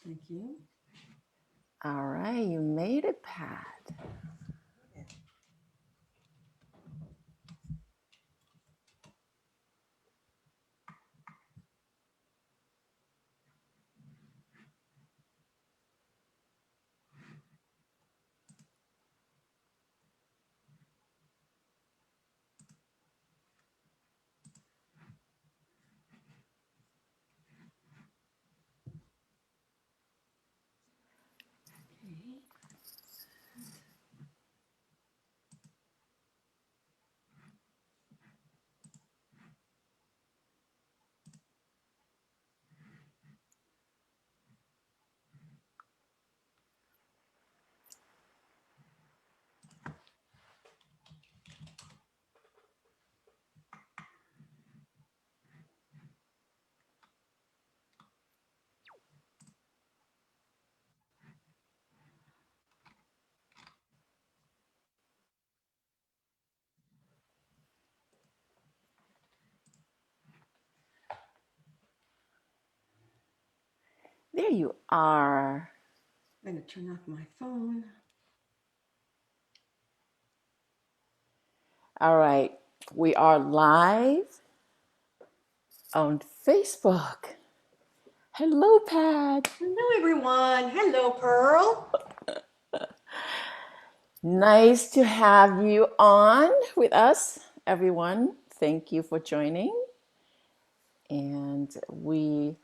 Thank you. All right, you made it, Pat. There you are. I'm going to turn off my phone. All right, we are live on Facebook. Hello, Pat. Hello, everyone. Hello, Pearl. Nice to have you on with us, everyone. Thank you for joining. And we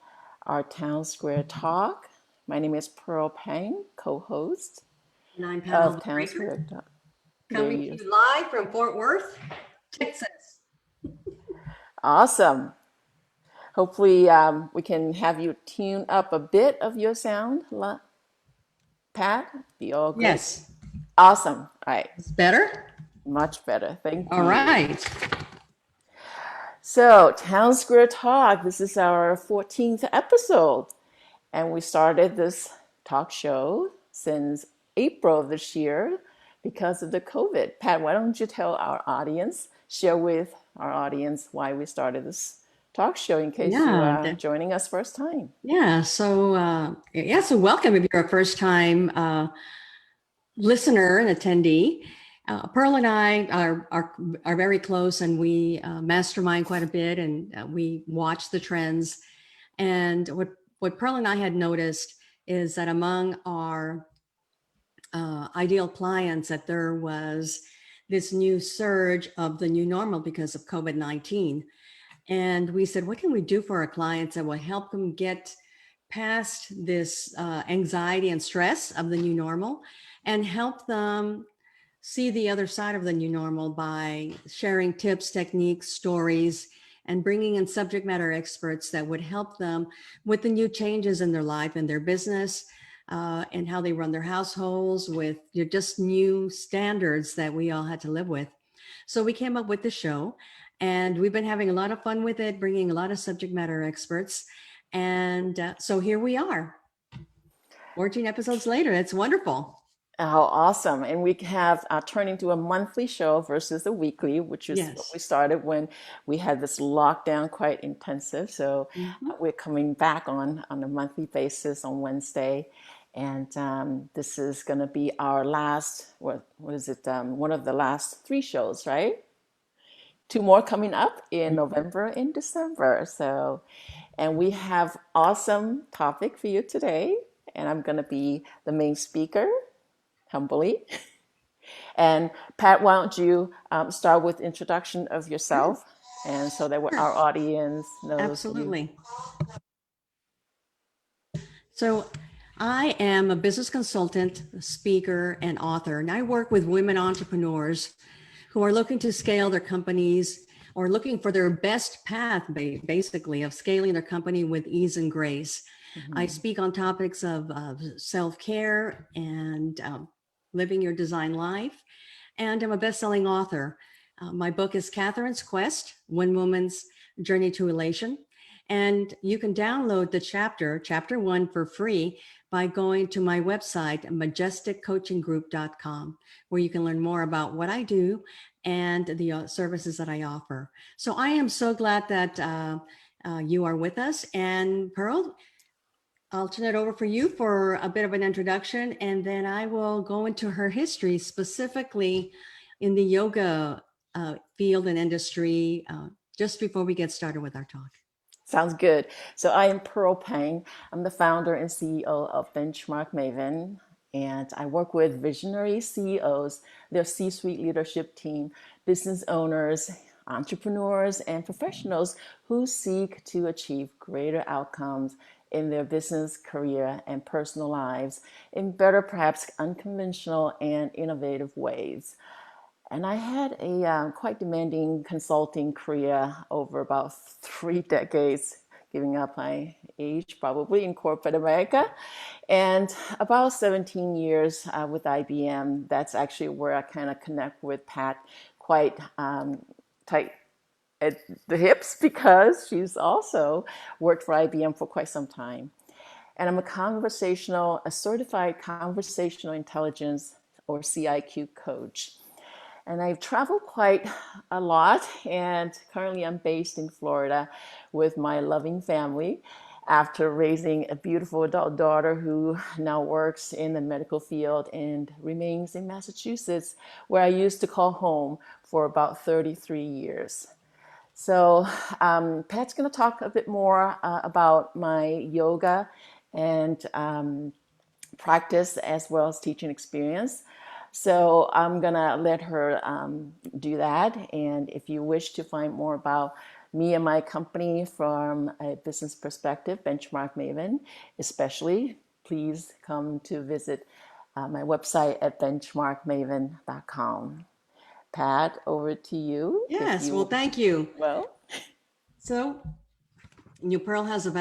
are Town Square Talk. My name is Pearl Peng, co-host And I'm Pat of Town Alva-Kraker, Square Talk. coming to you live from Fort Worth, Texas. Awesome. Hopefully we can have you tune up a bit of your sound. Pat, be all good? Yes. Awesome. All right. It's better? Much better. Thank you. All right. So, Town Square Talk, this is our 14th episode. And we started this talk show since April of this year because of the COVID. Pat, why don't you tell our audience, share with our audience why we started this talk show in case you are joining us first time. Yeah. So welcome if you're a first time listener and attendee. Pearl and I are very close, and we mastermind quite a bit, and we watch the trends. And what Pearl and I had noticed is that among our ideal clients, that there was this new surge of the new normal because of COVID-19. And we said, what can we do for our clients that will help them get past this anxiety and stress of the new normal and help them see the other side of the new normal by sharing tips, techniques, stories, and bringing in subject matter experts that would help them with the new changes in their life and their business and how they run their households with just new standards that we all had to live with. So we came up with the show, and we've been having a lot of fun with it, bringing a lot of subject matter experts. And so here we are, 14 episodes later. It's wonderful. How awesome. And we have turned into a monthly show versus a weekly, which is what we started when we had this lockdown quite intensive. So we're coming back on a monthly basis on Wednesday. And this is going to be our last, what is it? One of the last 3 shows, right? 2 more coming up in November and December. So, and we have awesome topic for you today. And I'm going to be the main speaker, humbly. And Pat, why don't you start with introduction of yourself, and so that our audience knows. Absolutely. So I am a business consultant, speaker, and author, and I work with women entrepreneurs who are looking to scale their companies or looking for their best path, basically, of scaling their company with ease and grace. I speak on topics of self-care and living your design life, and I'm a best-selling author. My book is Catherine's Quest, One Woman's Journey to Elation. And you can download the chapter 1 for free by going to my website, majesticcoachinggroup.com, where you can learn more about what I do and the services that I offer. So I am so glad that you are with us. And Pearl, I'll turn it over for you for a bit of an introduction, and then I will go into her history, specifically in the yoga field and industry, just before we get started with our talk. Sounds good. So I am Pearl Peng. I'm the founder and CEO of Benchmark Maven, and I work with visionary CEOs, their C-suite leadership team, business owners, entrepreneurs, and professionals who seek to achieve greater outcomes in their business, career, and personal lives in better, perhaps unconventional and innovative ways. And I had a quite demanding consulting career over about 3 decades, giving up my age probably in corporate America, and about 17 years with IBM. That's actually where I kind of connect with Pat quite tight at the hips because she's also worked for IBM for quite some time. And I'm a certified conversational intelligence or CIQ coach. And I've traveled quite a lot, and currently I'm based in Florida with my loving family after raising a beautiful adult daughter who now works in the medical field and remains in Massachusetts, where I used to call home for about 33 years. So Pat's going to talk a bit more about my yoga and practice as well as teaching experience. So I'm gonna let her do that. And if you wish to find more about me and my company from a business perspective, Benchmark Maven, especially, please come to visit my website at benchmarkmaven.com. Pat, over to you. Yes, well, thank you. Well, So, New Pearl has a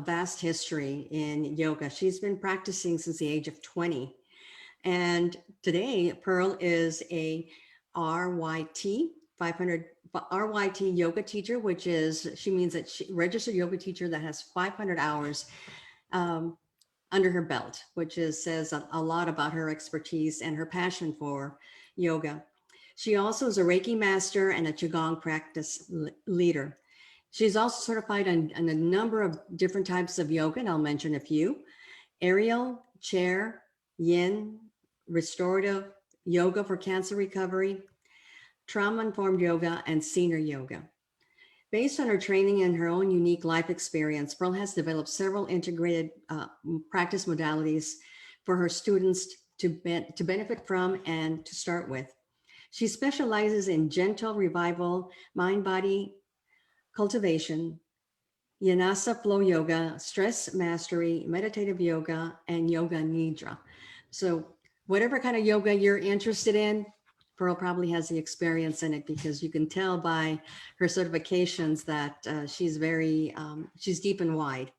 vast history in yoga. She's been practicing since the age of 20. And today, Pearl is a RYT 500 RYT yoga teacher, which is, she means that she registered yoga teacher that has 500 hours um, under her belt, which says a lot about her expertise and her passion for yoga. She also is a Reiki Master and a Qigong practice leader. She's also certified on a number of different types of yoga, and I'll mention a few: aerial, chair, yin, restorative, yoga for cancer recovery, trauma-informed yoga, and senior yoga. Based on her training and her own unique life experience, Pearl has developed several integrated practice modalities for her students to benefit from and to start with. She specializes in gentle revival, mind-body cultivation, Yanasa flow yoga, stress mastery, meditative yoga, and yoga nidra. So whatever kind of yoga you're interested in, Pearl probably has the experience in it, because you can tell by her certifications that she's deep and wide.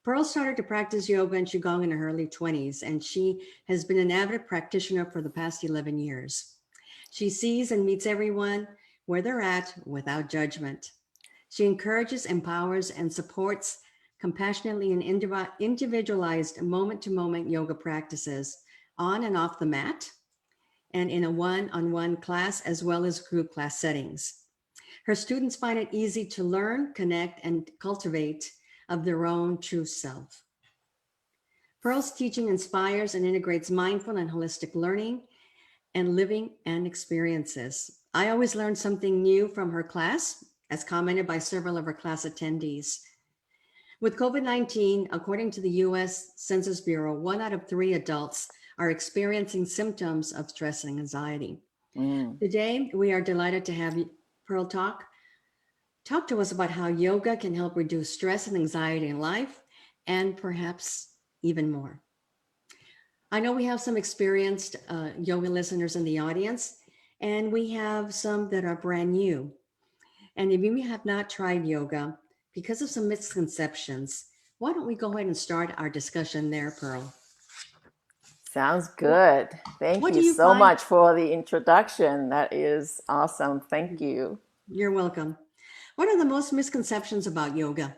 Pearl started to practice yoga and Qigong in her early 20s, and she has been an avid practitioner for the past 11 years. She sees and meets everyone where they're at without judgment. She encourages, empowers, and supports compassionately and individualized moment-to-moment yoga practices on and off the mat, and in a one-on-one class as well as group class settings. Her students find it easy to learn, connect, and cultivate of their own true self. Pearl's teaching inspires and integrates mindful and holistic learning and living and experiences. I always learn something new from her class, as commented by several of her class attendees. With COVID-19, according to the US Census Bureau, 1 out of 3 adults are experiencing symptoms of stress and anxiety. Today, we are delighted to have Pearl talk to us about how yoga can help reduce stress and anxiety in life, and perhaps even more. I know we have some experienced yoga listeners in the audience, and we have some that are brand new. And if you have not tried yoga because of some misconceptions, why don't we go ahead and start our discussion there, Pearl? sounds good. Thank What do you you so find? much for the introduction. That is awesome. Thank you. You're welcome. What are the most misconceptions about yoga?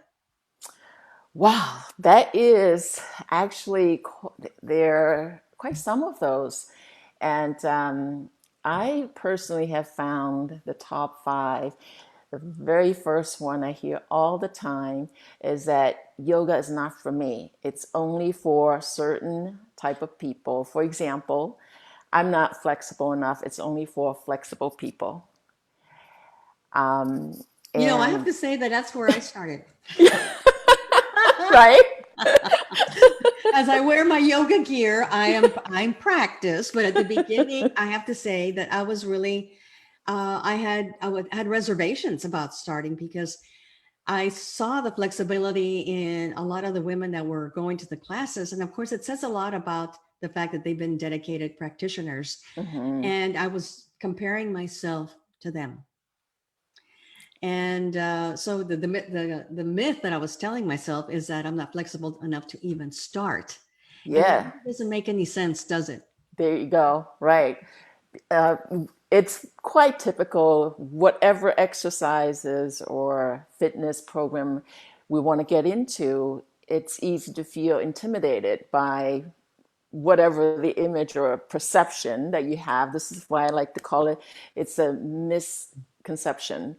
Wow, that is actually, there are quite some of those. And I personally have found the top 5 The very first one I hear all the time is that yoga is not for me. It's only for certain type of people. For example, I'm not flexible enough. It's only for flexible people. Um, I have and to say that that's where I started. right? As I wear my yoga gear, I'm practiced, but at the beginning, I have to say that I was really had reservations about starting because I saw the flexibility in a lot of the women that were going to the classes, and of course, it says a lot about the fact that they've been dedicated practitioners, Mm-hmm. and I was comparing myself to them. And so the myth that I was telling myself is that I'm not flexible enough to even start. And that Yeah, doesn't make any sense, does it? there you go. Right. Uh, it's quite typical, whatever exercises or fitness program we want to get into, it's easy to feel intimidated by whatever the image or perception that you have. This is why I like to call it, it's a misconception.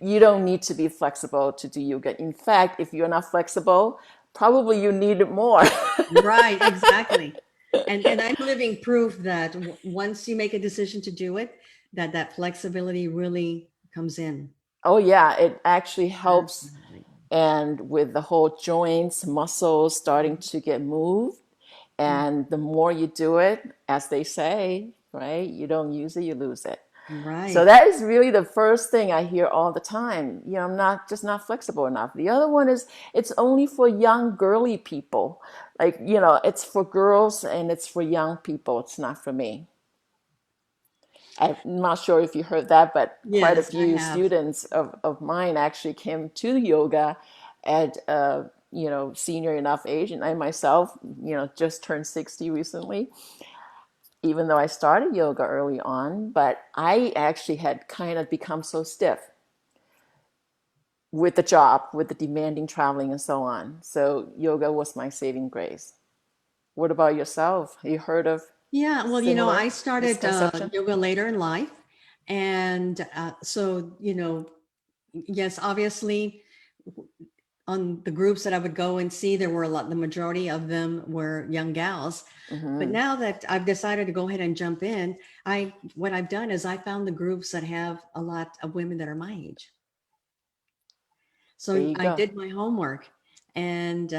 You don't need to be flexible to do yoga. In fact, if you're not flexible, probably you need it more. Right, exactly. And I'm living proof that once you make a decision to do it, that flexibility really comes in. Oh yeah, it actually helps. Absolutely. And with the whole joints, muscles starting to get moved, Mm, and the more you do it, as they say, right, you don't use it, you lose it. So right. that is really the first thing I hear all the time. I'm not flexible enough. The other one is it's only for young girly people. Like, it's for girls and it's for young people. It's not for me. I'm not sure if you heard that, but quite a Yes, I few have. students of mine actually came to yoga at senior enough age, and I myself, just turned 60 recently, even though I started yoga early on, but I actually had kind of become so stiff with the job, with the demanding traveling and so on. So yoga was my saving grace. What about yourself? You heard of Yeah, well, similar I started misconception? yoga later in life. And so, yes, obviously, on the groups that I would go and see, there were the majority of them were young gals. But Mm-hmm. now that I've decided to go ahead and jump in, what I've done is I found the groups that have a lot of women that are my age. There So you I go. did my homework and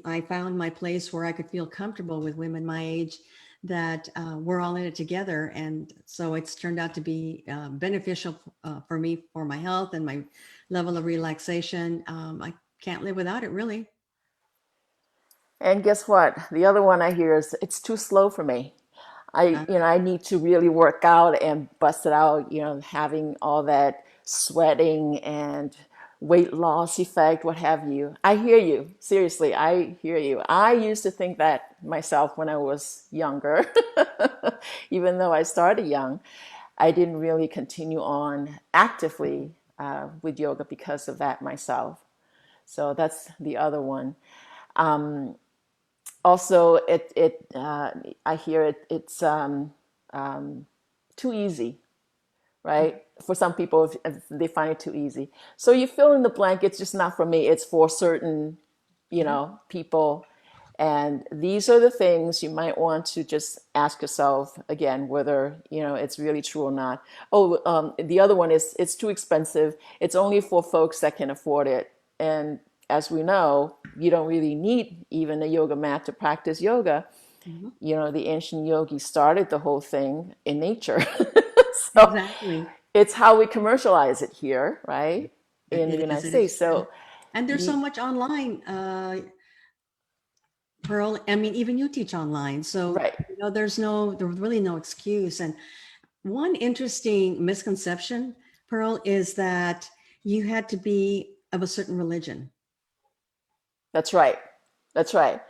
I found my place where I could feel comfortable with women my age that we're all in it together. And so it's turned out to be beneficial for me, for my health and my level of relaxation. I can't live without it, really. And guess what? The other one I hear is it's too slow for me. Uh, I need to really work out and bust it out, having all that sweating and weight loss effect, what have you. I hear you. Seriously, I hear you. I used to think that myself when I was younger. Even though I started young, I didn't really continue on actively with yoga because of that myself. So that's the other one. Also, I hear it's too easy, right? For some people, if they find it too easy. So you fill in the blank. It's just not for me. It's for certain, people. And these are the things you might want to just ask yourself again, whether, it's really true or not. Oh, the other one is it's too expensive. It's only for folks that can afford it. And as we know, you don't really need even a yoga mat to practice yoga. mhm. The ancient yogis started the whole thing in nature. So Exactly. it's how we commercialize it here, right? In the It is. United It is States. true. So, And there's so you, much online, Pearl. I mean, even you teach online. So, right. there's really no excuse. And one interesting misconception, Pearl, is that you had to be of a certain religion. That's right. That's right.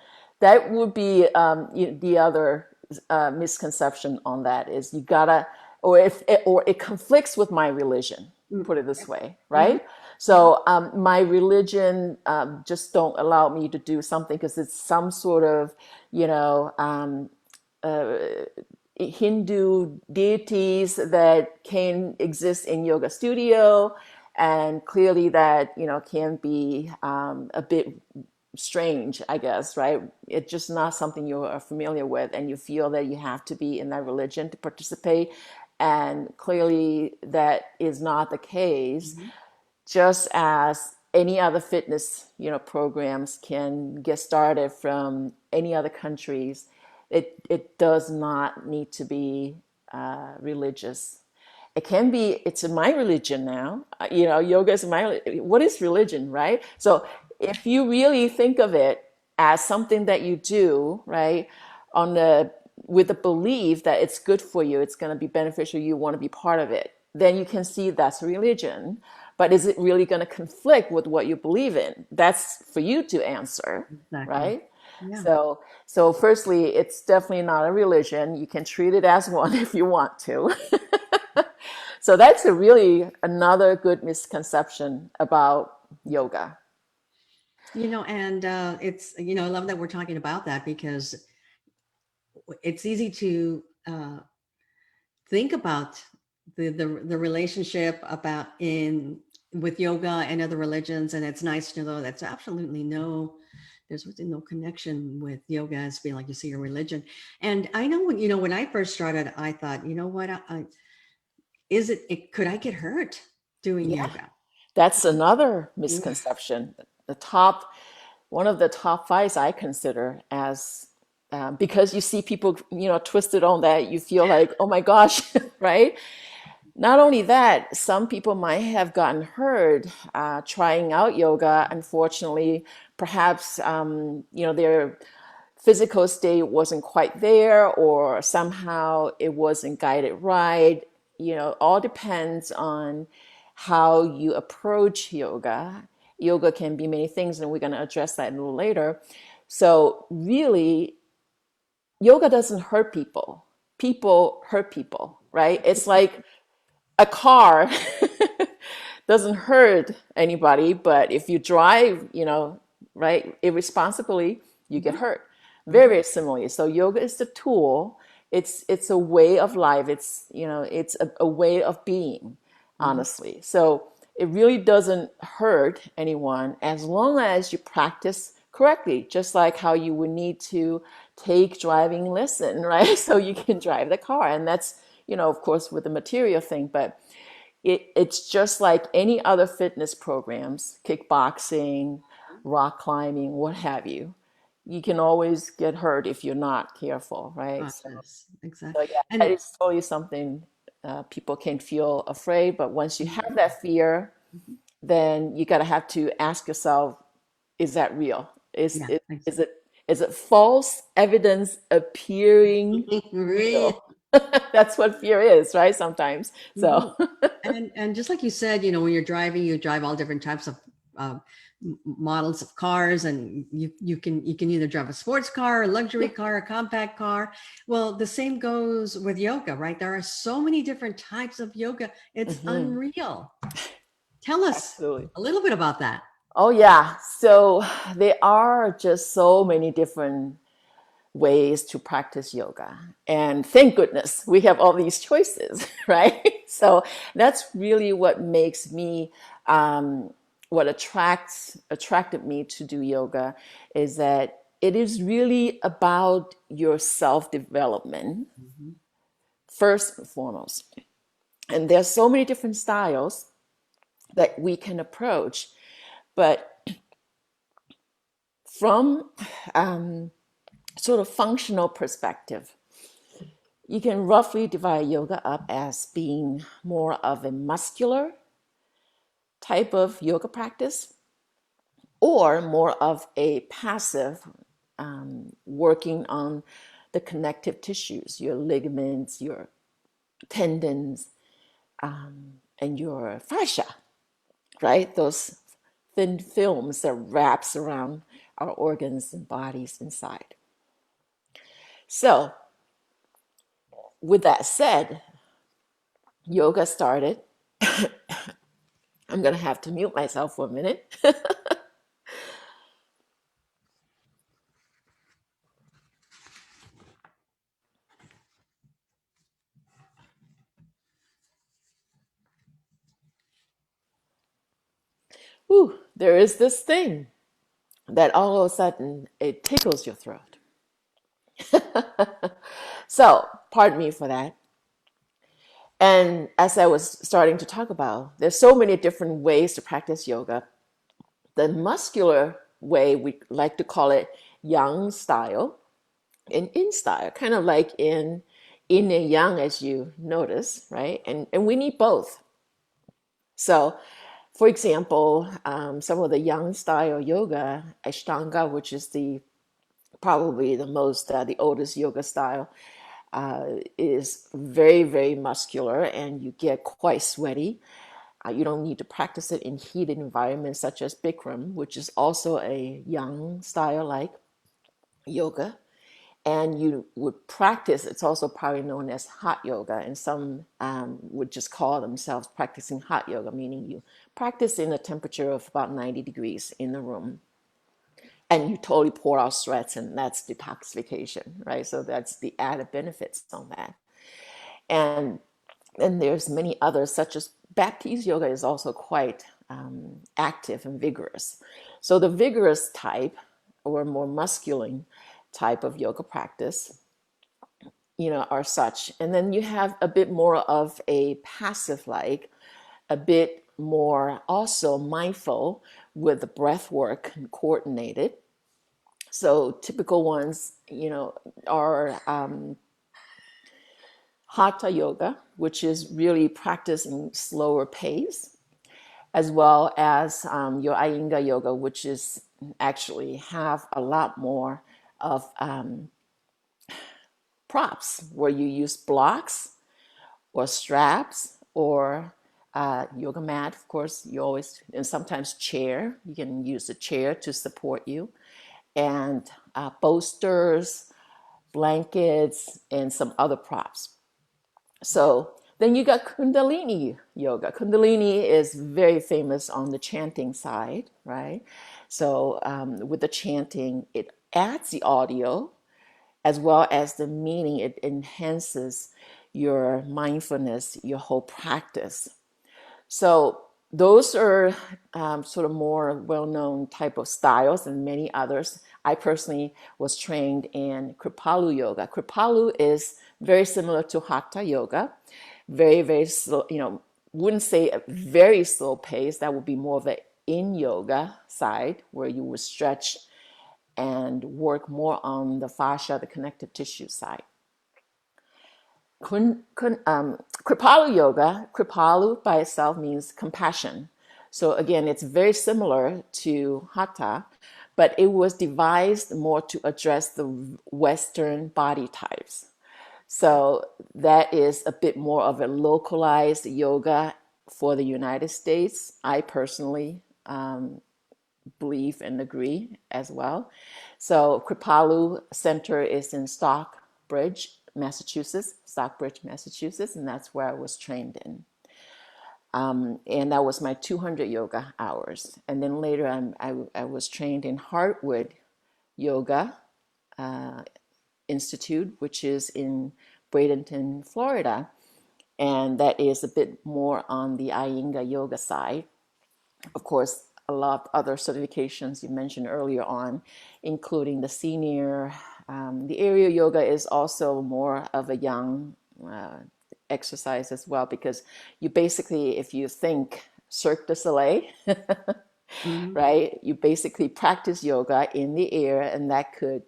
That would be the other misconception on that is you gotta, or it conflicts with my religion. Mm. Put it this way, Mhm, right? So my religion just don't allow me to do something because it's some sort of, uh, Hindu deities that can exist in yoga studio, And clearly that, can be a bit strange, I guess, right? It's just not something you are familiar with, and you feel that you have to be in that religion to participate. And clearly that is not the case. Mhm. Just as any other fitness, programs can get started from any other countries, it does not need to be religious. It can be. It's in my religion now. Yoga is my. What is religion, right? So if you really think of it as something that you do, right, on the with the belief that it's good for you, it's going to be beneficial, you want to be part of it, then you can see that's a religion. But is it really going to conflict with what you believe in? That's for you to answer, Exactly. right? Yeah. So firstly, it's definitely not a religion. You can treat it as one if you want to. So that's a really another good misconception about yoga. And it's, I love that we're talking about that because it's easy to think about the relationship about in with yoga and other religions, and it's nice to know that's absolutely there's really no connection with yoga as being like you see your religion. And I know when I first started, I thought, what could I get hurt doing Yeah, yoga? that's another Yeah. misconception. One of the top fives I consider as because you see people, twisted on that, you feel like, oh my gosh, right? Not only that, some people might have gotten hurt trying out yoga. Unfortunately, perhaps their physical state wasn't quite there, or somehow it wasn't guided right. All depends on how you approach yoga. Yoga can be many things, and we're going to address that a little later. So really, yoga doesn't hurt people. People hurt people, right? It's like a car doesn't hurt anybody, but if you drive, right, irresponsibly, you get Mhm. hurt. Very, Mhm. very similarly. So yoga is the tool. It's a way of life. It's a way of being, Mhm. honestly. So it really doesn't hurt anyone as long as you practice correctly, just like how you would need to take driving lesson, right? So you can drive the car. And that's, of course, with the material thing, but it's just like any other fitness programs, kickboxing, rock climbing, what have you. You can always get hurt if you're not careful, right? Yes, exactly. So yeah, And it's totally something people can feel afraid, but once you have Mhm. that fear, Mhm. then you gotta have to ask yourself, is that real? Is Yeah, it is exactly. it is it false evidence appearing real? That's what fear is, right? Sometimes. So Mhm. And just like you said, when you're driving, you drive all different types of uh, models of cars, and you can either drive a sports car, a luxury yeah. car, a compact car. Well, the same goes with yoga, right? There are so many different types of yoga. It's Mhm. unreal. Tell us Absolutely. a little bit about that. Oh, yeah. So there are just so many different ways to practice yoga. And thank goodness we have all these choices, right? So that's really what makes me, what attracted me to do yoga is that it is really about your self development, Mhm. first and foremost. And there's so many different styles that we can approach. But from sort of functional perspective, you can roughly divide yoga up as being more of a muscular type of yoga practice or more of a passive working on the connective tissues, your ligaments, your tendons, and your fascia, right? Those thin films that wraps around our organs and bodies inside. So with that said, yoga started. I'm going to have to mute myself for a minute. there is this thing that all of a sudden it tickles your throat. So, pardon me for that. And as I was starting to talk about, there's so many different ways to practice yoga. The muscular way, we like to call it yang style and in style, kind of like in yin and yang, as you notice, right? And we need both. So, for example, some of the yang style yoga, Ashtanga, which is probably the oldest yoga style, is very, very muscular, and you get quite sweaty. You don't need to practice it in heated environments such as Bikram, which is also a yang style like yoga. And you would practice, it's also probably known as hot yoga, and some would just call themselves practicing hot yoga, meaning you practice in a temperature of about 90 degrees in the room. And you totally pour out sweats, and that's detoxification, right? So that's the added benefits on that. And then there's many others, such as Baptiste yoga is also quite active and vigorous. So the vigorous type, or more masculine type of yoga practice, are such. And then you have a bit more of a passive like, a bit more also mindful with the breath work and coordinated. So typical ones, are Hatha yoga, which is really practicing slower pace, as well as your Iyengar yoga, which is actually have a lot more of props, where you use blocks or straps or yoga mat. Of course, and sometimes chair. You can use a chair to support you, and bolsters, blankets, and some other props. So then you got Kundalini yoga. Kundalini is very famous on the chanting side, right? So with the chanting, it adds the audio as well as the meaning. It enhances your mindfulness, your whole practice. So those are sort of more well-known type of styles, and many others. I personally was trained in Kripalu yoga. Kripalu is very similar to Hatha yoga, very, very slow, wouldn't say a very slow pace. That would be more of the in yoga side, where you would stretch and work more on the fascia, the connective tissue side. Kripalu yoga, Kripalu by itself means compassion. So again, it's very similar to Hatha, but it was devised more to address the Western body types. So that is a bit more of a localized yoga for the United States. I personally believe and agree as well. So Kripalu Center is in Stockbridge, Massachusetts, and that's where I was trained in. And that was my 200 yoga hours. And then later I was trained in Heartwood Yoga Institute, which is in Bradenton, Florida. And that is a bit more on the Iyengar yoga side. Of course, a lot of other certifications you mentioned earlier on, including the senior. The area yoga is also more of a young exercise as well, because you basically, if you think Cirque du Soleil, right, you basically practice yoga in the air, and that could,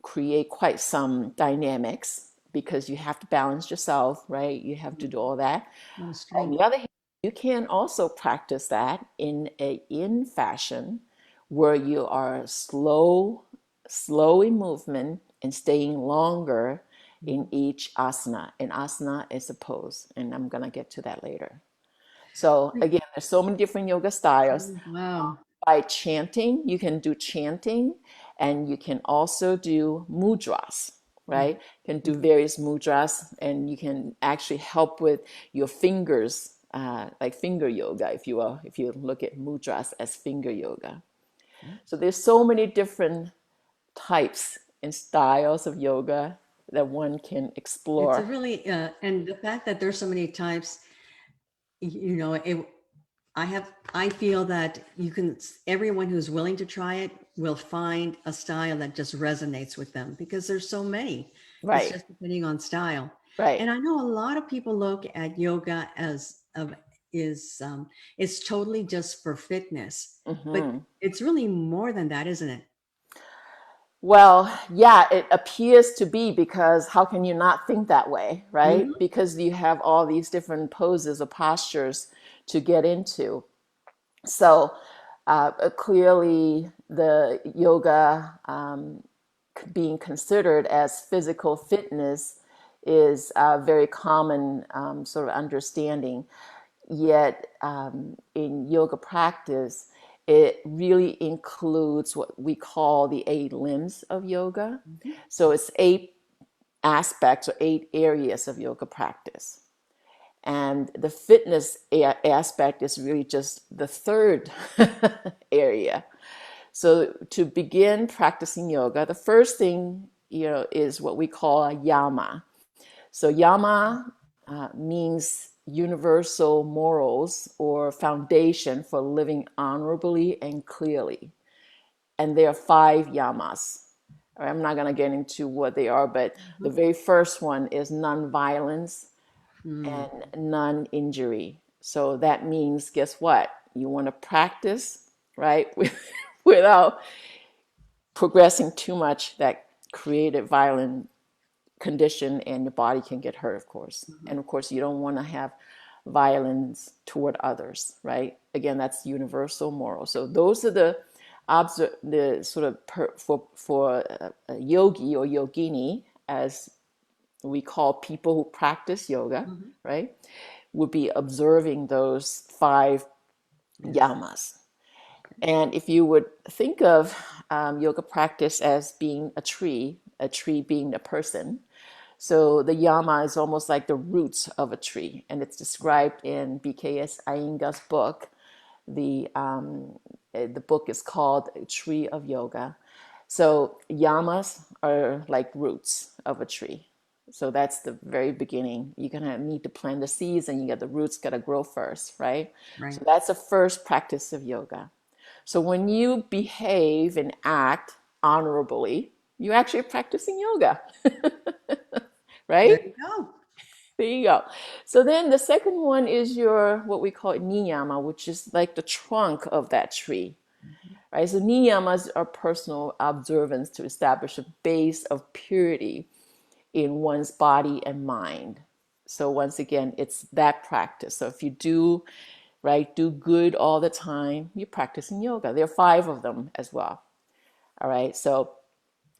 create quite some dynamics, because you have to balance yourself, right? You have to do all that. On the other hand, you can also practice that in a in fashion, where you are slow in movement and staying longer in each asana. And asana is a pose, and I'm going to get to that later. So again, there's so many different yoga styles. Wow. By chanting, you can do chanting, and you can also do mudras, right? You can do various mudras, and you can actually help with your fingers, like finger yoga, if you will, if you look at mudras as finger yoga. So there's so many different types and styles of yoga that one can explore. It's a really, and the fact that there's so many types, I feel that everyone who's willing to try it will find a style that just resonates with them, because there's so many. It's Right, just depending on style. right. And I know a lot of people look at yoga as it's totally just for fitness, but Hmm. it's really more than that, isn't it? Well, yeah, it appears to be, because how can you not think that way, right? Hmm. Because you have all these different poses or postures to get into. So clearly, the yoga being considered as physical fitness is a very common sort of understanding. Yet, in yoga practice, it really includes what we call the 8 limbs of yoga. Hmm. So it's 8 aspects or 8 areas of yoga practice. And the fitness aspect is really just the third area. So to begin practicing yoga, the first thing, is what we call a yama. So yama means universal morals or foundation for living honorably and clearly. And there are 5 yamas. All right, I'm not going to get into what they are, but the very first one is non-violence and non-injury. So that means, guess what? You want to practice, right, without progressing too much that created violent condition, and your body can get hurt, of course. And of course, you don't want to have violence toward others, right? Again, that's universal moral. So those are the sort of for a yogi or yogini, as we call people who practice yoga, Hmm. right, would be observing those 5 Yes. yamas. And if you would think of yoga practice as being a tree being a person, so the yama is almost like the roots of a tree, and it's described in BKS Iyengar's book. The book is called Tree of Yoga. So yamas are like roots of a tree. So that's the very beginning. You're gonna need to plant the seeds, and you got the roots gotta grow first, right? Right. So that's the first practice of yoga. So when you behave and act honorably, you're actually practicing yoga, There right? you go. There you go. So then the second one is your what we call niyama, which is like the trunk of that tree, right? So niyamas are personal observance to establish a base of purity in one's body and mind. So once again, it's that practice. So if you do good all the time, you're practicing yoga. There are 5 of them as well. All right. So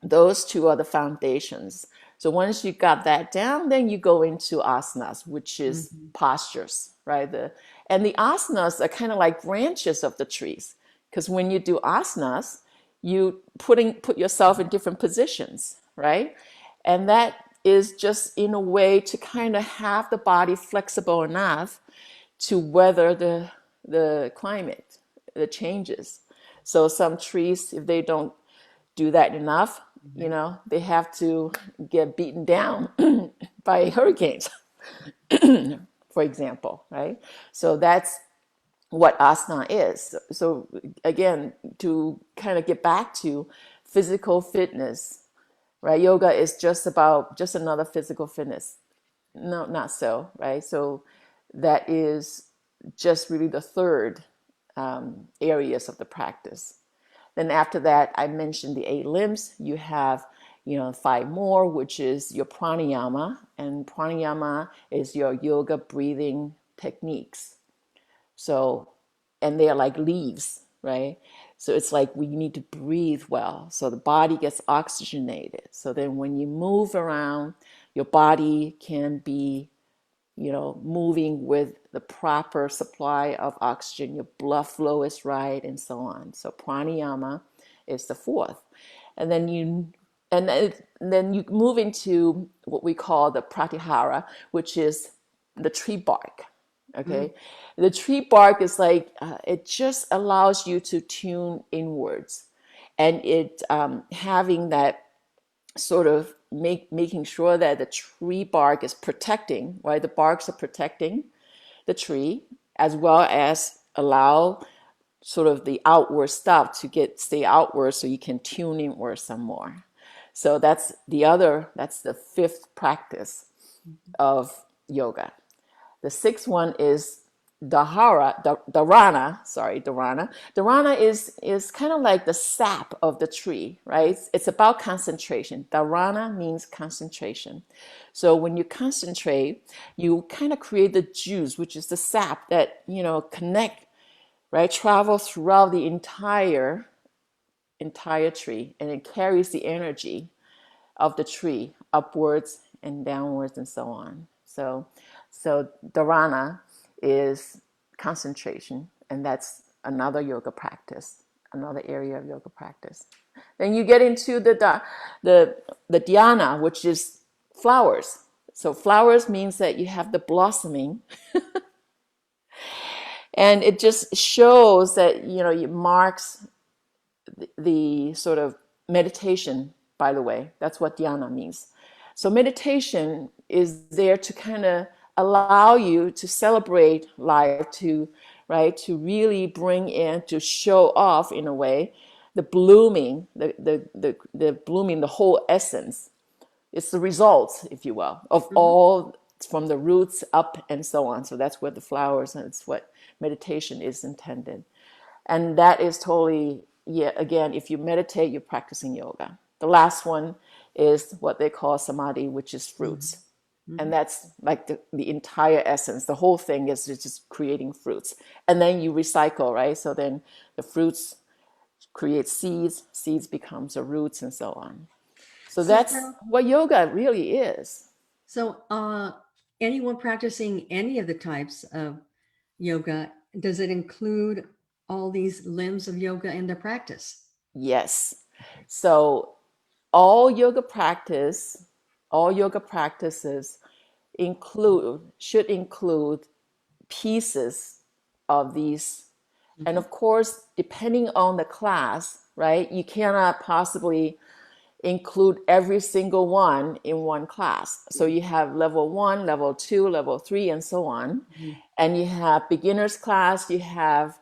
those 2 are the foundations. So once you got that down, then you go into asanas, which is Hmm. postures, right? And the asanas are kind of like branches of the trees, because when you do asanas, you put yourself in different positions, right? And that is just in a way to kind of have the body flexible enough to weather the climate, the changes. So some trees, if they don't do that enough, they have to get beaten down by hurricanes, for example, right? So that's what asana is. So again, to kind of get back to physical fitness, right? Yoga is just another physical fitness. No, not so, right? So that is just really the third areas of the practice. Then after that, I mentioned the 8 limbs. You have, 5 more, which is your pranayama, and pranayama is your yoga breathing techniques. So, and they are like leaves, right? So it's like we need to breathe well, so the body gets oxygenated. So then when you move around, your body can be moving with the proper supply of oxygen, your blood flow is right, and so on. So pranayama is the fourth. And then you move into what we call the pratyahara, which is the tree bark. Okay, the tree bark is like it just allows you to tune inwards, and it having that sort of making sure that the tree bark is protecting, right? The barks are protecting the tree, as well as allow sort of the outward stuff to stay outward so you can tune inward some more. So that's the fifth practice of yoga. The sixth one is dharana. Dharana is kind of like the sap of the tree, right? It's about concentration. Dharana means concentration. So when you concentrate, you kind of create the juice, which is the sap that, connect, right? Travel throughout the entire tree, and it carries the energy of the tree upwards and downwards and so on. So dharana is concentration, and that's another yoga practice, another area of yoga practice. Then you get into the dhyana, which is flowers. So flowers means that you have the blossoming, and it just shows that it marks the sort of meditation. By the way, that's what dhyana means. So meditation is there to kind of allow you to celebrate life, to really bring in, to show off in a way, the blooming, the blooming, the whole essence. It's the results, if you will, of all from the roots up and so on. So that's where the flowers, and it's what meditation is intended. And that is totally, again, if you meditate, you're practicing yoga. The last one is what they call samadhi, which is fruits. And that's like the entire essence. The whole thing is just creating fruits. And then you recycle, right? So then the fruits create seeds, seeds becomes the roots, and so on. So that's what yoga really is. So anyone practicing any of the types of yoga, does it include all these limbs of yoga in their practice? Yes. So all yoga practices should include pieces of these. And of course, depending on the class, right, you cannot possibly include every single one in one class. So you have level 1, level 2, level 3, and so on. And you have beginners class, you have,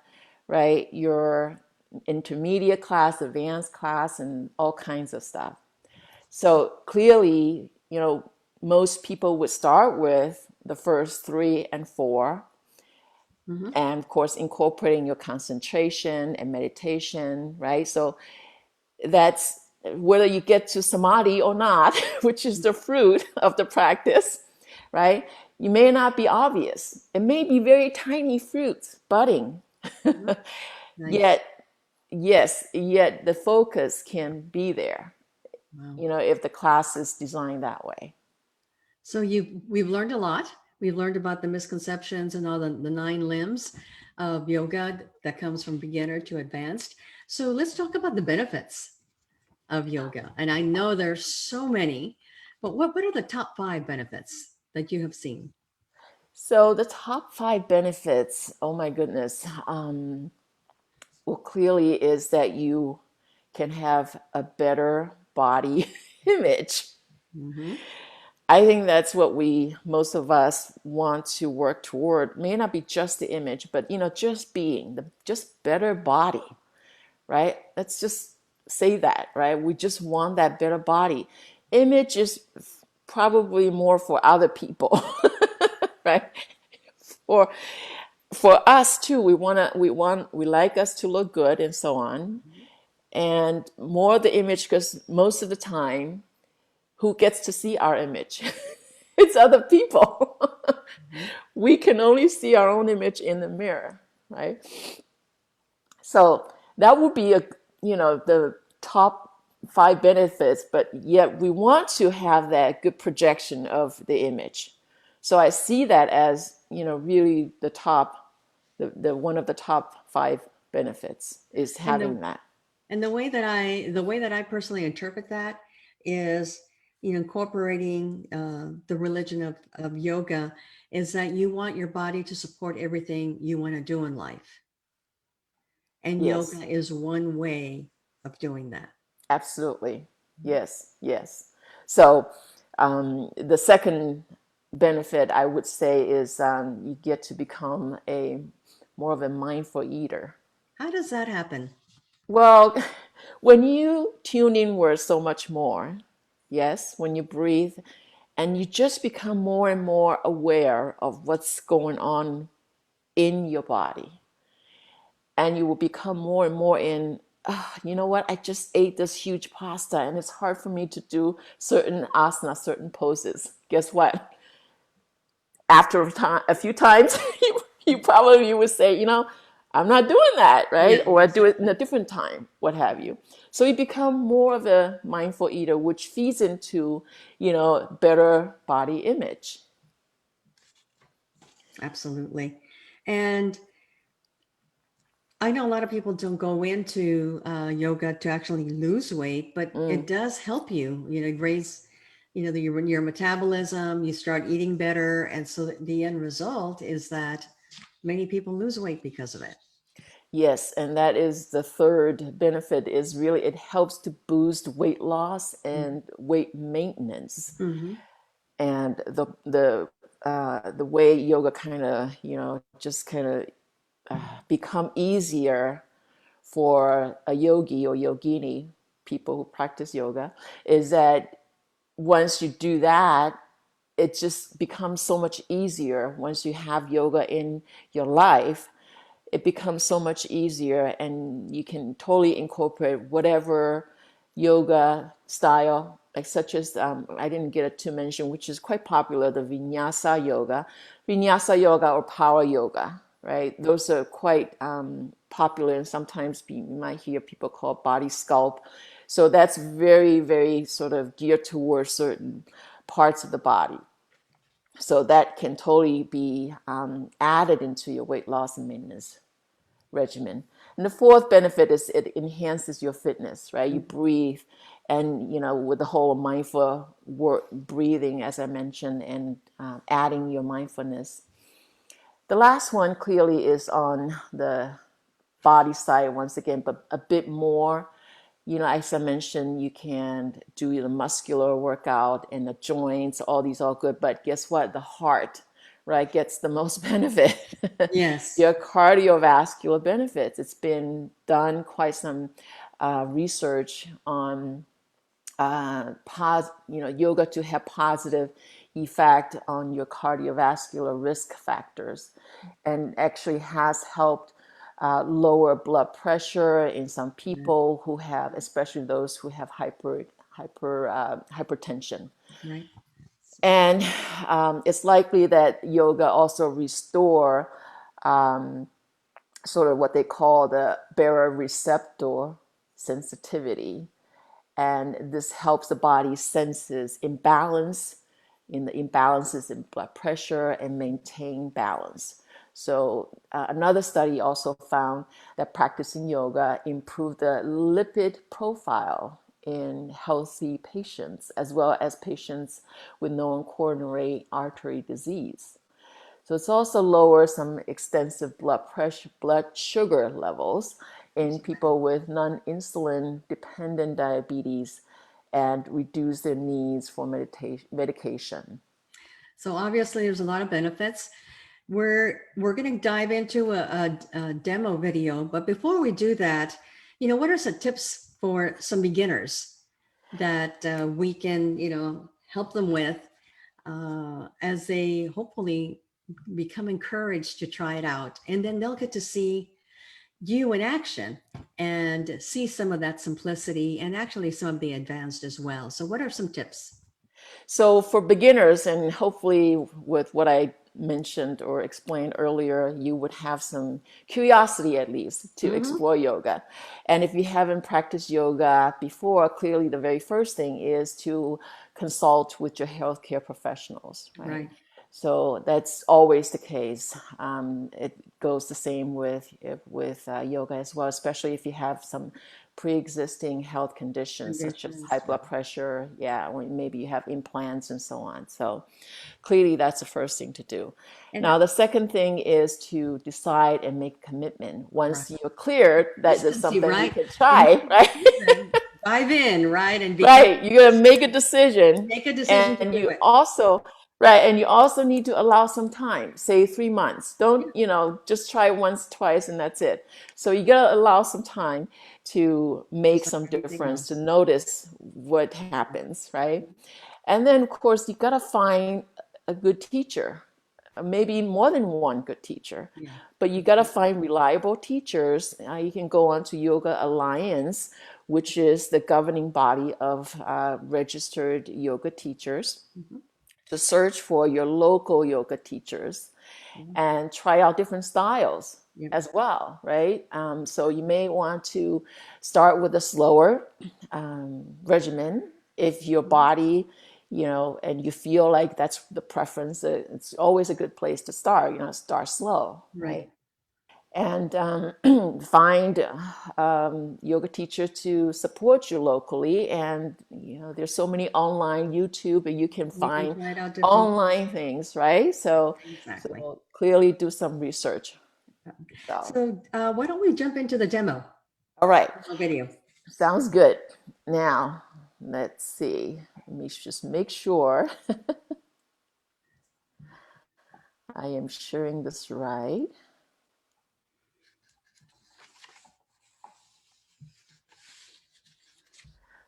right, your intermediate class, advanced class, and all kinds of stuff. So clearly, most people would start with the first 3 and 4. And of course, incorporating your concentration and meditation, right? So that's whether you get to samadhi or not, which is the fruit of the practice, right? You may not be obvious. It may be very tiny fruits budding. Nice. Yet the focus can be there, Wow. if the class is designed that way. So we've learned a lot. We've learned about the misconceptions and all the 9 limbs of yoga that comes from beginner to advanced. So let's talk about the benefits of yoga. And I know there's so many, but what are the top 5 benefits that you have seen? So the top 5 benefits, oh my goodness, well, clearly is that you can have a better body image. I think that's what most of us want to work toward. May not be just the image, but just being just better body, right? Let's just say that, right? We just want that better body. Image is probably more for other people, right? Or for us too, we like us to look good and so on. And more the image, because most of the time, who gets to see our image? It's other people. We can only see our own image in the mirror, right? So that would be the top 5 benefits, but yet we want to have that good projection of the image. So I see that as, really the top, the one of the top 5 benefits is having that. And the way that I personally interpret that is, incorporating the religion of yoga is that you want your body to support everything you want to do in life. And Yes, yoga is one way of doing that. absolutely. Yes. So the second benefit I would say is you get to become a more of a mindful eater. How does that happen? Well, when you tune inward so much more, yes, when you breathe and you just become more and more aware of what's going on in your body, and you will become more and more in, oh, you know what, I just ate this huge pasta and it's hard for me to do certain asana, certain poses. Guess what? After a few times, you probably would say, I'm not doing that, right? Yeah, Or I do it in exactly. a different time, what have you. So you become more of a mindful eater, which feeds into, better body image. Absolutely. And I know a lot of people don't go into yoga to actually lose weight, but it Mm. does help you, raise, your metabolism, you start eating better. And so the end result is that many people lose weight because of it. Yes, and that is the third benefit is really it helps to boost weight loss and weight maintenance. Mm-hmm. And the way yoga kind of, just kind of become easier for a yogi or yogini, people who practice yoga, is that once you do that, it just becomes so much easier once you have yoga in your life. It becomes so much easier, and you can totally incorporate whatever yoga style, like such as I didn't get to mention, which is quite popular, the vinyasa yoga or power yoga, right? Those are quite popular, and sometimes you might hear people call body sculpt. So that's very, very sort of geared towards certain parts of the body. So that can totally be added into your weight loss and maintenance regimen. And the fourth benefit is it enhances your fitness, right? You breathe, and with the whole mindful breathing, as I mentioned, and adding your mindfulness. The last one clearly is on the body side once again, but a bit more. As I mentioned, you can do the muscular workout and the joints, all these are good, but guess what? The heart, right, gets the most benefit. Yes. Your cardiovascular benefits. It's been done quite some research on yoga to have positive effect on your cardiovascular risk factors, and actually has helped lower blood pressure in some people who have, especially those who have hypertension. Right. And it's likely that yoga also restore sort of what they call the baroreceptor sensitivity, and this helps the body senses imbalances in blood pressure and maintain balance. So another study also found that practicing yoga improved the lipid profile in healthy patients, as well as patients with known coronary artery disease. So it's also lower some extensive blood pressure, blood sugar levels in people with non-insulin dependent diabetes, and reduce their needs for medication. So obviously there's a lot of benefits. We're going to dive into a demo video, but before we do that, what are some tips for some beginners that we can, help them with as they hopefully become encouraged to try it out, and then they'll get to see you in action and see some of that simplicity and actually some of the advanced as well. So what are some tips? So for beginners, and hopefully with what I mentioned or explained earlier, you would have some curiosity at least to Mm-hmm. explore yoga. And if you haven't practiced yoga before, clearly the very first thing is to consult with your healthcare professionals, right? Right. So that's always the case. It goes the same with yoga as well, especially if you have some pre-existing health conditions such as high Conditions. blood pressure, yeah, or maybe you have implants and so on. So clearly that's the first thing to do. And Now the second thing is to decide and make a commitment. right. Once you're cleared that there's Consistency, something you right? can You make try, a right? decision, dive in, right? And become, Right, you're gonna make a decision, make a decision to and do you it. also Right, and you also need to allow some time, say 3 months. Don't, just try once, twice, and that's it. So you gotta allow some time to make Just like some anything difference, to else. notice what happens, right? And then, of course, you gotta find a good teacher, maybe more than one good teacher, Yeah. but you gotta find reliable teachers. You can go on to Yoga Alliance, which is the governing body of registered yoga teachers, Mhm. to search for your local yoga teachers Yeah. and try out different styles Yeah. as well, right? So you may want to start with a slower regimen if your body, and you feel like that's the preference. It's always a good place to start. Start slow, Right. right? And find yoga teacher to support you locally. And there's so many online YouTube, and you can You can find try it out different. online things, right? So Exactly. so clearly do some research. So So why don't we jump into the all right, video? sounds good. Now let's see, let me just make sure I am sharing this right.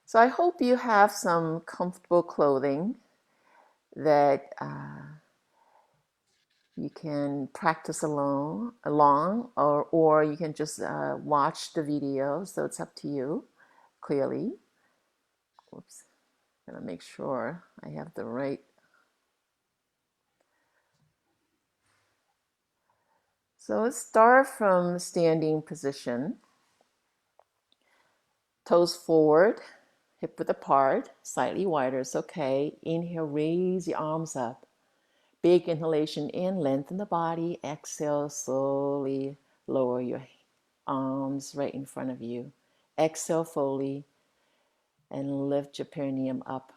So I hope you have some comfortable clothing that you can practice along, or you can just watch the video. So it's up to you, clearly. Oops, gotta make sure I have the right. So let's start from standing position. Toes forward, hip width apart, slightly wider. It's okay. Inhale, raise the arms up. Big inhalation in, lengthen the body. Exhale, slowly lower your arms right in front of you. Exhale fully and lift your perineum up.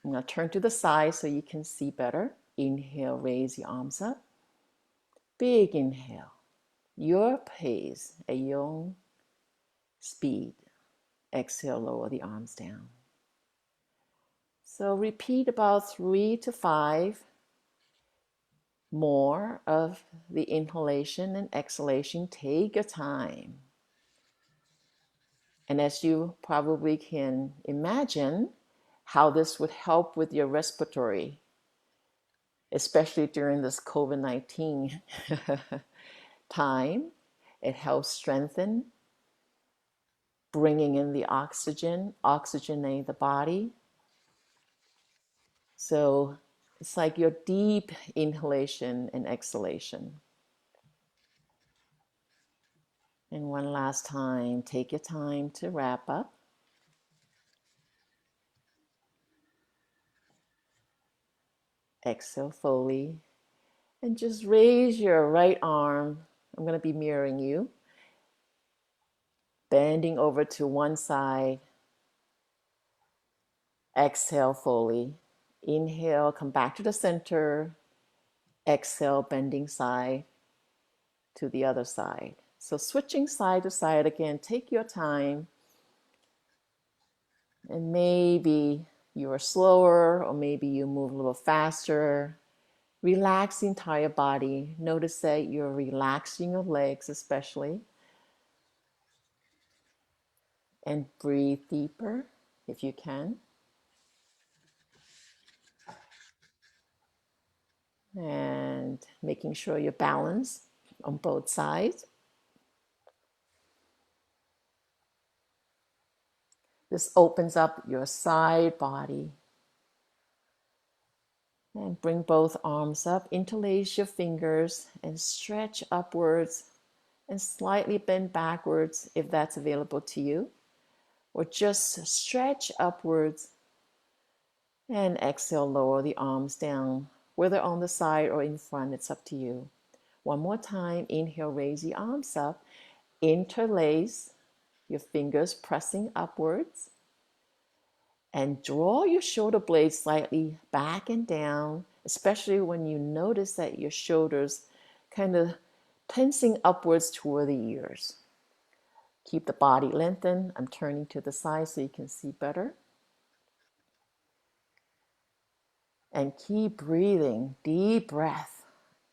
I'm going to turn to the side so you can see better. Inhale, raise your arms up. Big inhale. Your pace at your own speed. Exhale, lower the arms down. So repeat about 3 to 5 more of the inhalation and exhalation. Take your time. And as you probably can imagine, how this would help with your respiratory, especially during this COVID-19 time. It helps strengthen, bringing in the oxygen, oxygenate the body. So it's like your deep inhalation and exhalation. And one last time, take your time to wrap up. Exhale fully. And just raise your right arm. I'm going to be mirroring you. Bending over to one side. Exhale fully. Inhale, come back to the center. Exhale, bending side to the other side. So switching side to side again. Take your time. And maybe you are slower, or maybe you move a little faster. Relax the entire body. Notice that you're relaxing your legs especially. And breathe deeper if you can. And making sure you're balanced on both sides. This opens up your side body. And bring both arms up. Interlace your fingers and stretch upwards and slightly bend backwards if that's available to you. Or just stretch upwards and exhale, lower the arms down, whether on the side or in front, it's up to you. One more time, inhale, raise the arms up, interlace your fingers pressing upwards, and draw your shoulder blades slightly back and down, especially when you notice that your shoulders kind of tensing upwards toward the ears. Keep the body lengthened. I'm turning to the side so you can see better. And keep breathing, deep breath.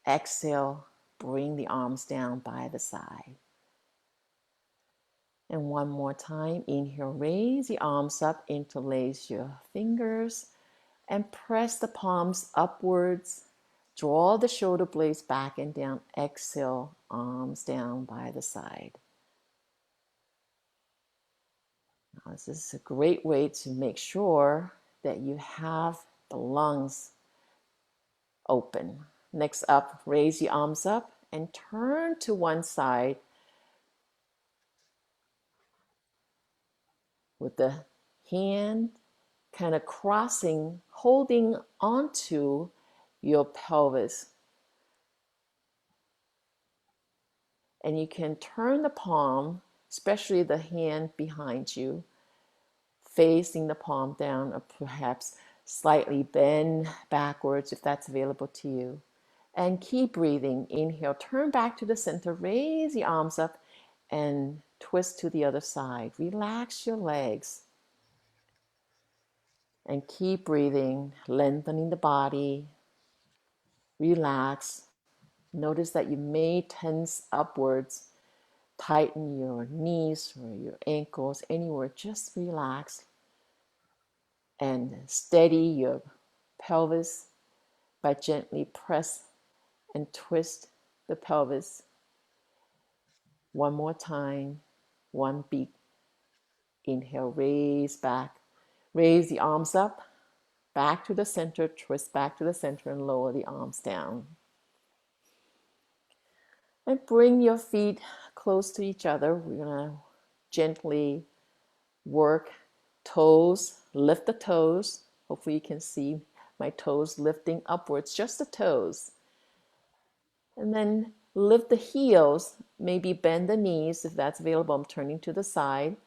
Exhale, bring the arms down by the side. And one more time, inhale, raise the arms up, interlace your fingers and press the palms upwards. Draw the shoulder blades back and down. Exhale, arms down by the side. Now, this is a great way to make sure that you have the lungs open. Next up, raise the arms up and turn to one side with the hand kind of crossing, holding onto your pelvis. And you can turn the palm, especially the hand behind you, facing the palm down, or perhaps slightly bend backwards if that's available to you. And keep breathing. Inhale, turn back to the center, raise the arms up and twist to the other side. Relax your legs. And keep breathing, lengthening the body. Relax. Notice that you may tense upwards. Tighten your knees or your ankles, anywhere. Just relax. And steady your pelvis by gently press and twist the pelvis. One more time. One beat. Inhale, raise back. Raise the arms up, back to the center, twist back to the center and lower the arms down. And bring your feet close to each other. We're going to gently work toes, lift the toes. Hopefully you can see my toes lifting upwards, just the toes. And then lift the heels, maybe bend the knees if that's available. I'm turning to the side.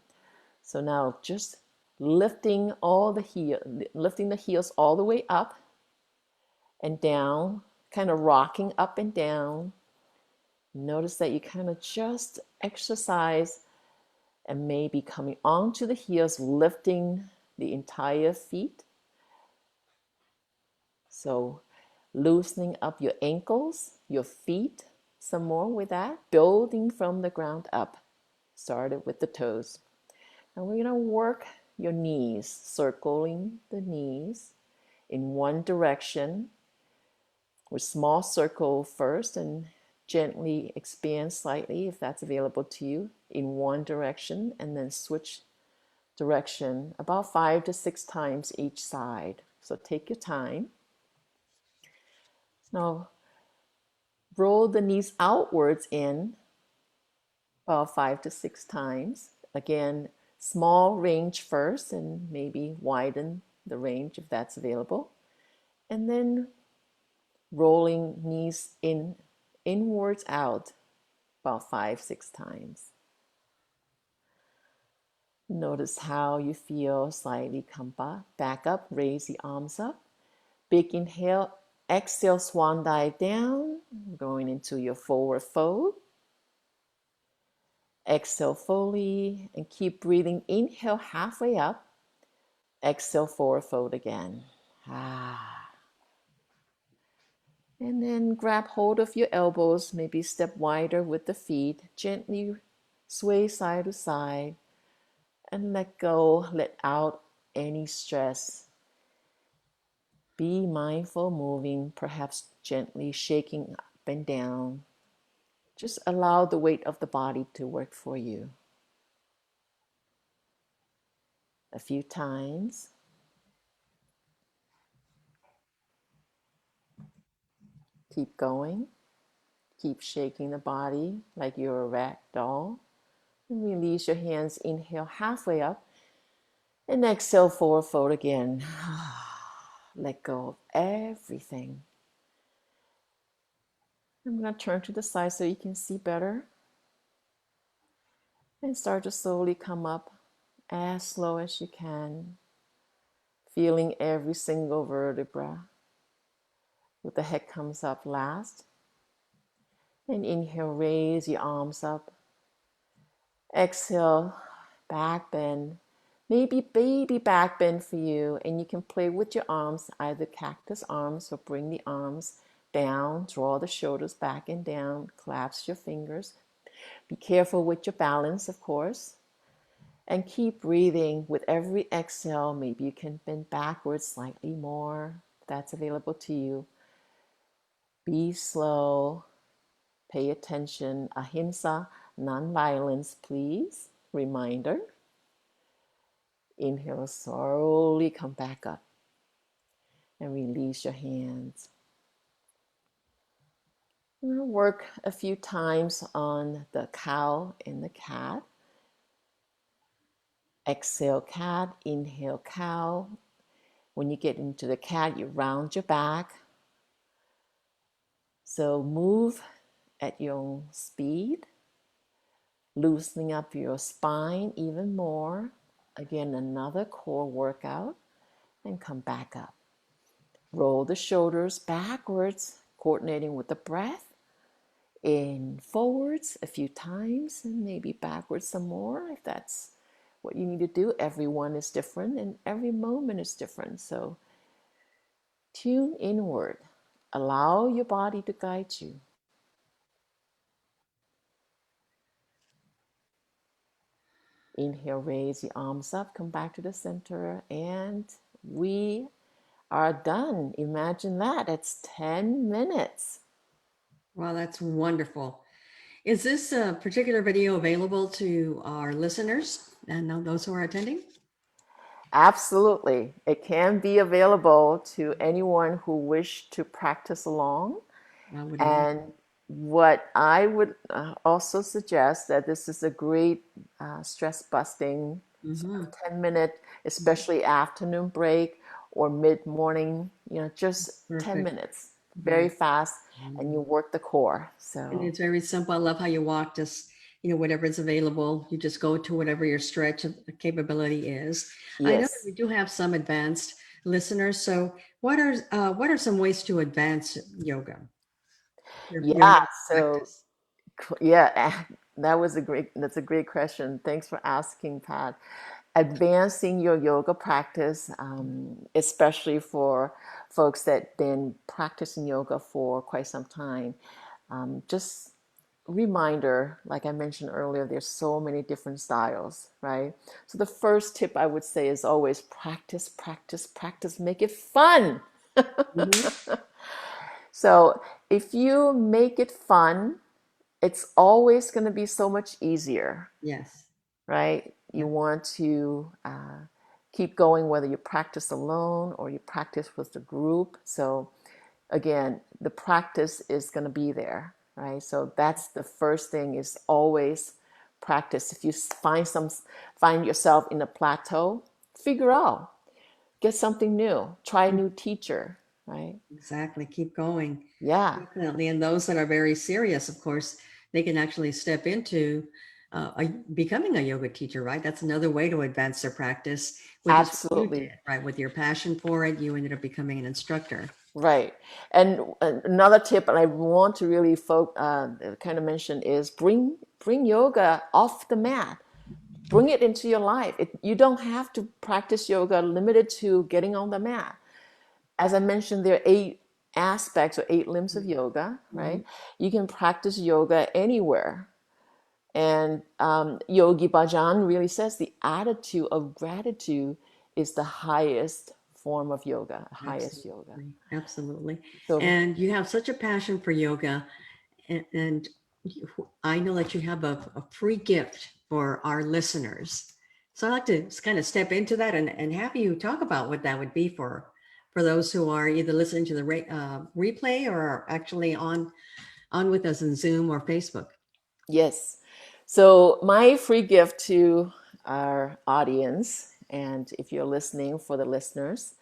So now just lifting the heels all the way up and down, kind of rocking up and down. Notice that you kind of just exercise and maybe coming onto the heels, lifting the entire feet. So loosening up your ankles, your feet, some more with that, building from the ground up. Started with the toes. And we're going to work your knees, circling the knees in one direction with small circle first and gently expand slightly if that's available to you in one direction, and then switch direction about 5 to 6 times each side. So take your time. Now roll the knees outwards in about 5 to 6 times. Again, small range first and maybe widen the range if that's available. And then rolling knees inwards out about 5, 6 times. Notice how you feel. Slightly come back up, raise the arms up. Big inhale, exhale, swan dive down, going into your forward fold. Exhale fully and keep breathing. Inhale halfway up, exhale forward fold again. And then grab hold of your elbows, maybe step wider with the feet, gently sway side to side, and let go, let out any stress. Be mindful moving, perhaps gently shaking up and down. Just allow the weight of the body to work for you. A few times. Keep going. Keep shaking the body like you're a rag doll. And release your hands. Inhale halfway up. And exhale, forward fold again. Let go of everything. I'm going to turn to the side so you can see better. And start to slowly come up as slow as you can. Feeling every single vertebra. With the head comes up last. And inhale, raise your arms up. Exhale, back bend. maybe baby back bend for you, and you can play with your arms, either cactus arms or bring the arms down, draw the shoulders back and down, collapse your fingers. Be careful with your balance, of course, and keep breathing. With every exhale, maybe you can bend backwards slightly more. That's available to you. Be slow. Pay attention. Ahimsa, non-violence, please. Reminder. Inhale, slowly come back up and release your hands. We'll work a few times on the cow and the cat. Exhale, cat. Inhale, cow. When you get into the cat, you round your back. So move at your own speed, loosening up your spine even more. Again, another core workout, and come back up. Roll the shoulders backwards, coordinating with the breath. In forwards a few times, and maybe backwards some more if that's what you need to do. Everyone is different and every moment is different. So tune inward. Allow your body to guide you. Inhale, raise the arms up, come back to the center, and we are done. Imagine that. It's 10 minutes. Wow, that's wonderful. Is this particular video available to our listeners and those who are attending? Absolutely. It can be available to anyone who wish to practice along. I would love. And what I would also suggest that this is a great stress busting sort of 10-minute, especially afternoon break or mid-morning, just 10 Perfect. minutes, very fast, and you work the core. And So it's very simple. I love how you walk just, whatever is available. You just go to whatever your stretch capability is. I know that yes. we do have some advanced listeners. So what are some ways to advance yoga, your Yeah, yoga so practice? yeah, that's a great question. Thanks for asking, Pat. Advancing your yoga practice, especially for folks that been practicing yoga for quite some time. Just reminder, like I mentioned earlier, there's so many different styles, right? So the first tip I would say is always practice, practice, practice, make it fun. Mhm. So if you make it fun, it's always going to be so much easier, Yes. right? You Yep. want to keep going whether you practice alone or you practice with the group. So again, the practice is going to be there, right? So that's the first thing, is always practice. If you find yourself in a plateau, figure out, get something new, try a new teacher, right? Exactly. Keep going. Yeah, Definitely. And those that are very serious, of course, they can actually step into becoming a yoga teacher, right? That's another way to advance their practice, which is what you did, absolutely. right? With your passion for it, you ended up becoming an instructor. Right. And another tip, and I want to really kind of mention, is bring yoga off the mat. Bring it into your life. You don't have to practice yoga limited to getting on the mat. As I mentioned, there are 8 aspects or 8 limbs of yoga, Mhm. right? You can practice yoga anywhere. And Yogi Bhajan really says the attitude of gratitude is the highest form of yoga, highest yoga. Absolutely. Absolutely. So, And you have such a passion for yoga. And I know that you have a free gift for our listeners. So I'd like to kind of step into that and have you talk about what that would be for those who are either listening to the replay or are actually on with us in Zoom or Facebook. yes. So, my free gift to our audience, and if you're listening, for the listeners,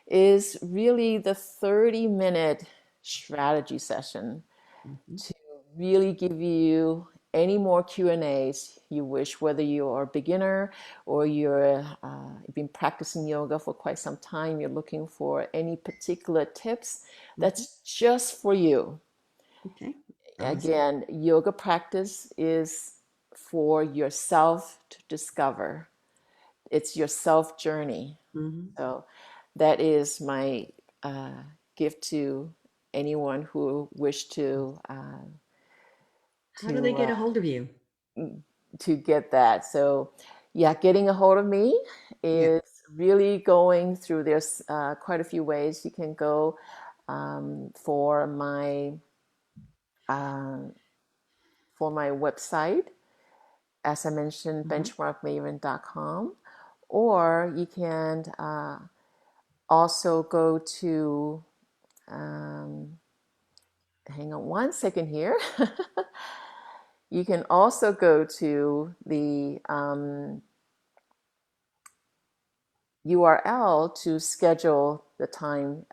is really the 30-minute strategy session Mhm. to really give you any more Q&As you wish, whether you're a beginner or you've been practicing yoga for quite some time, you're looking for any particular tips. Mhm. That's just for you. Okay. Awesome. Again, yoga practice is for yourself to discover. it's your self journey. Mm-hmm. So that is my gift to anyone who wish How do they to get a hold of you? get that. So yeah, getting a hold of me Yeah. is really going through. There's quite a few ways you can go for uh, my website. As I mentioned, Mm-hmm. benchmarkmaven.com, or you can also go to, hang on one second here. You can also go to the URL to schedule the time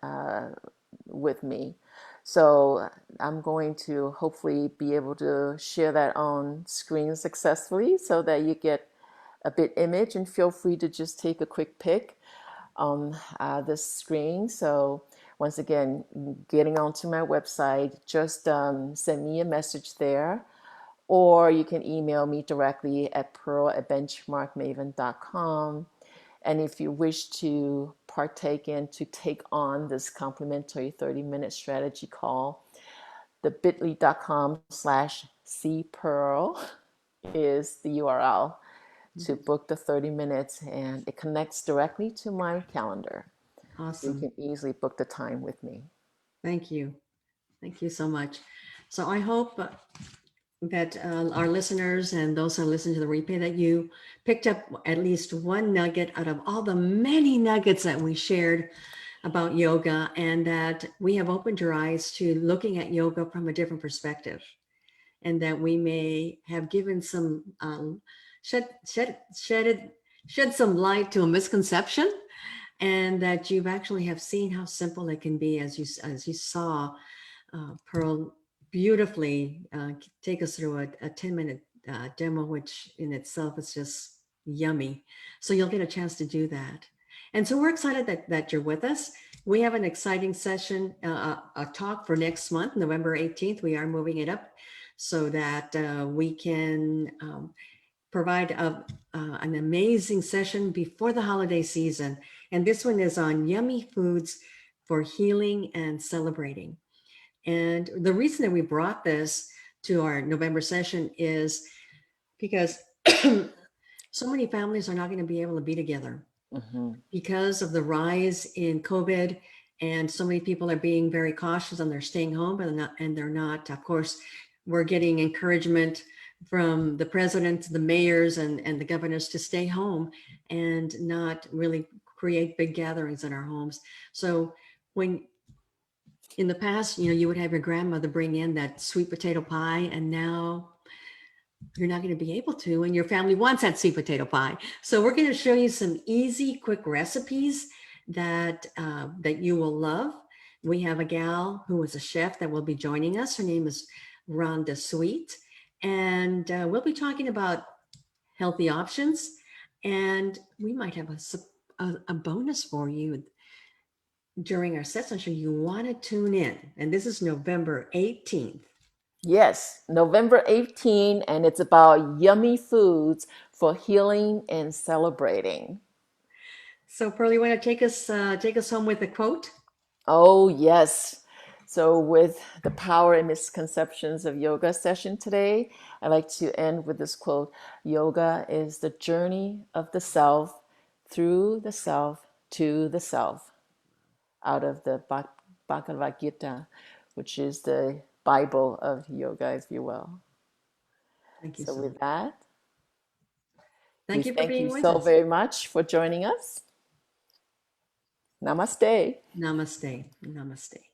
with me. So I'm going to hopefully be able to share that on screen successfully so that you get a bit image, and feel free to just take a quick pic on this screen. So once again, getting onto my website, just send me a message there, or you can email me directly at pearl@benchmarkmaven.com. And if you wish to partake in, to take on this complimentary 30-minute strategy call, the bit.ly.com/cpearl is the URL to book the 30 minutes, and it connects directly to my calendar. So you Awesome. can easily book the time with me. Thank you. Thank you so much. So I hope that our listeners and those who listen to the replay, that you picked up at least one nugget out of all the many nuggets that we shared about yoga, and that we have opened your eyes to looking at yoga from a different perspective, and that we may have given some shed some light to a misconception, and that you've actually have seen how simple it can be, as you saw Pearl beautifully take us through a 10-minute demo, which in itself is just yummy. So you'll get a chance to do that. And so we're excited that you're with us. We have an exciting session, a talk for next month, November 18th. We are moving it up so that we can provide an amazing session before the holiday season. And this one is on yummy foods for healing and celebrating. And the reason that we brought this to our November session is because so many families are not going to be able to be together Mm-hmm. because of the rise in COVID. And so many people are being very cautious and they're staying home, but they're not. Of course, we're getting encouragement from the president, the mayors, and the governors to stay home and not really create big gatherings in our homes. So when in the past, you would have your grandmother bring in that sweet potato pie, and now you're not going to be able to, and your family wants that sweet potato pie. So we're going to show you some easy, quick recipes that you will love. We have a gal who is a chef that will be joining us. Her name is Rhonda Sweet, and we'll be talking about healthy options, and we might have a bonus for you during our session, so you want to tune in. And this is November 18th. Yes, November 18, and it's about yummy foods for healing and celebrating. So Pearl, you want to take us home with a quote? Oh, yes. So, with the power and misconceptions of yoga session today, I like to end with this quote: Yoga is the journey of the self through the self to the self, out of the Bhagavad Gita, which is the Bible of yoga, if you will. Thank you So, so much. with that, we Thank you for thank you being with so us. very much for joining us. Namaste. Namaste. Namaste.